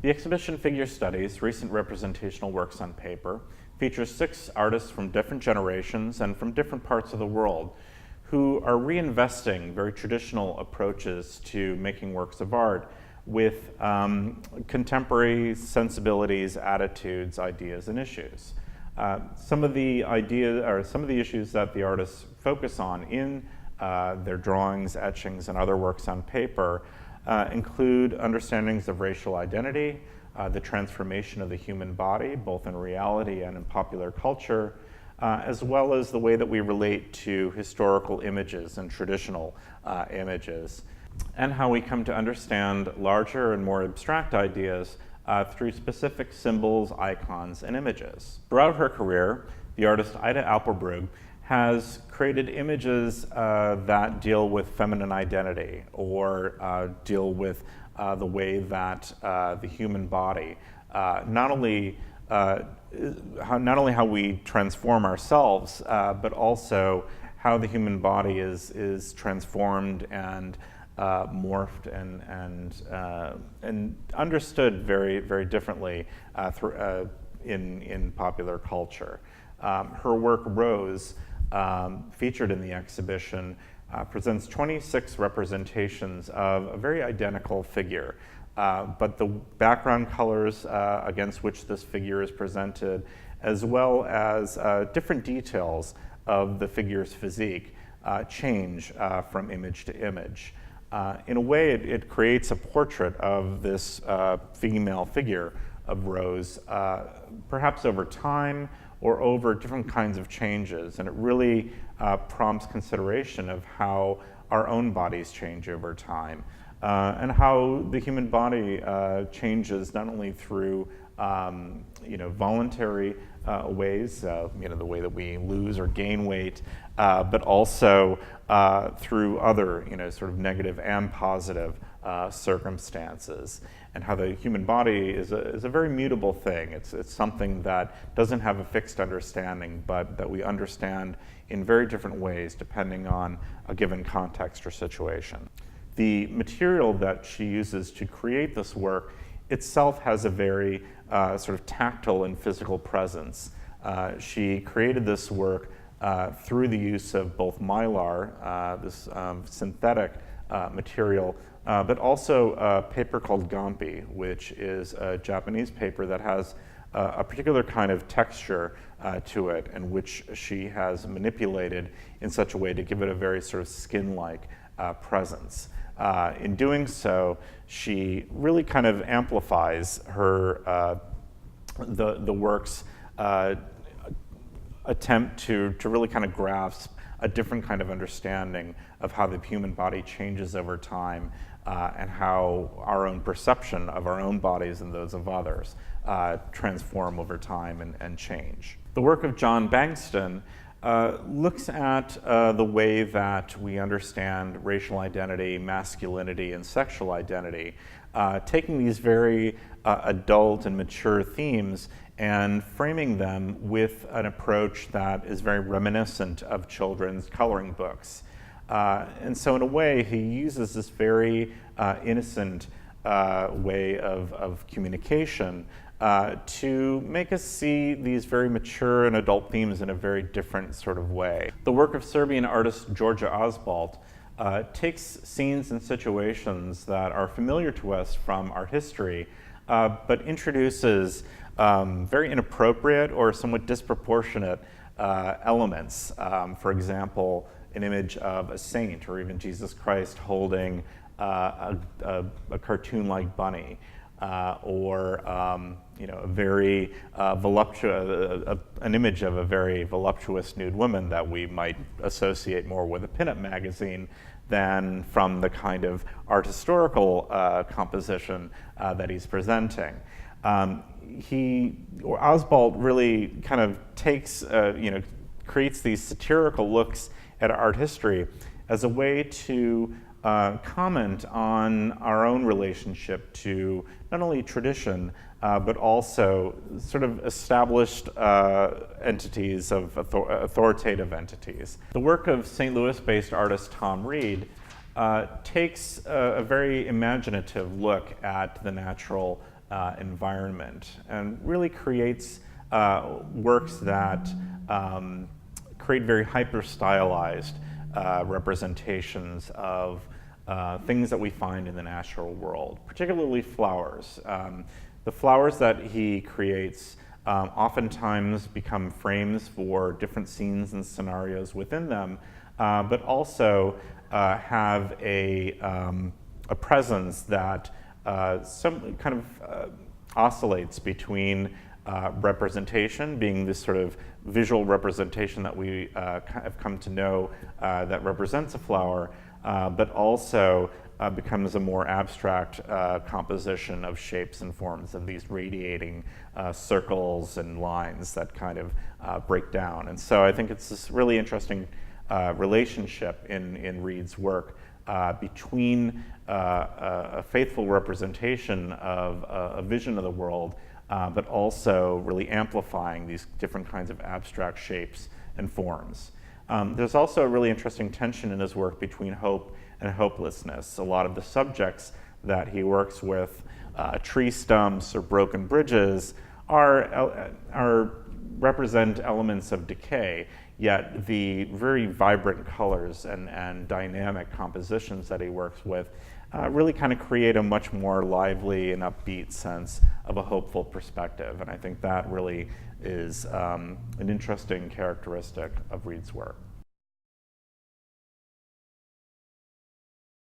The exhibition Figure Studies, Recent Representational Works on Paper, features 6 artists from different generations and from different parts of the world who are reinvesting very traditional approaches to making works of art with contemporary sensibilities, attitudes, ideas, and issues. Some of the issues that the artists focus on in their drawings, etchings, and other works on paper include understandings of racial identity, the transformation of the human body, both in reality and in popular culture, as well as the way that we relate to historical images and traditional images, and how we come to understand larger and more abstract ideas through specific symbols, icons, and images. Throughout her career, the artist Ida Alperbrug has created images that deal with feminine identity or deal with the way that the human body, not only how we transform ourselves, but also how the human body is transformed and morphed and understood very, very differently in popular culture. Her work, Rose, featured in the exhibition, presents 26 representations of a very identical figure, but the background colors against which this figure is presented, as well as different details of the figure's physique, change from image to image. In a way, it creates a portrait of this female figure of Rose, perhaps over time or over different kinds of changes, and it really prompts consideration of how our own bodies change over time, and how the human body changes not only through voluntary ways, the way that we lose or gain weight, but also through other, sort of negative and positive circumstances, and how the human body is a very mutable thing. It's something that doesn't have a fixed understanding, but that we understand in very different ways depending on a given context or situation. The material that she uses to create this work itself has a very sort of tactile and physical presence. She created this work through the use of both mylar, this synthetic material, but also a paper called gampi, which is a Japanese paper that has a particular kind of texture to it, and which she has manipulated in such a way to give it a very sort of skin-like presence. In doing so, she really kind of amplifies her the work's attempt to really kind of grasp a different kind of understanding of how the human body changes over time, and how our own perception of our own bodies and those of others transform over time and change. The work of John Bennston looks at the way that we understand racial identity, masculinity, and sexual identity, taking these very adult and mature themes and framing them with an approach that is very reminiscent of children's coloring books. And so in a way, he uses this very innocent way of communication to make us see these very mature and adult themes in a very different sort of way. The work of Serbian artist Georgia Oswalt takes scenes and situations that are familiar to us from art history, but introduces very inappropriate or somewhat disproportionate elements. For example, an image of a saint or even Jesus Christ holding a cartoon-like bunny, or a very voluptuous, an image of a very voluptuous nude woman that we might associate more with a pinup magazine than from the kind of art historical composition that he's presenting. Oswalt really kind of takes, creates these satirical looks at art history as a way to comment on our own relationship to not only tradition, but also sort of established entities of authoritative entities. The work of St. Louis-based artist Tom Reed takes a very imaginative look at the natural environment, and really creates works that create very hyper-stylized representations of things that we find in the natural world, particularly flowers. The flowers that he creates oftentimes become frames for different scenes and scenarios within them, but also have a presence that some kind of oscillates between representation, being this sort of visual representation that we have come to know that represents a flower, but also becomes a more abstract composition of shapes and forms of these radiating circles and lines that kind of break down. And so I think it's this really interesting relationship in Reed's work between a faithful representation of a vision of the world, but also really amplifying these different kinds of abstract shapes and forms. There's also a really interesting tension in his work between hope and hopelessness. A lot of the subjects that he works with, tree stumps or broken bridges, represent elements of decay, yet the very vibrant colors and dynamic compositions that he works with really kind of create a much more lively and upbeat sense of a hopeful perspective. And I think that really is an interesting characteristic of Reed's work.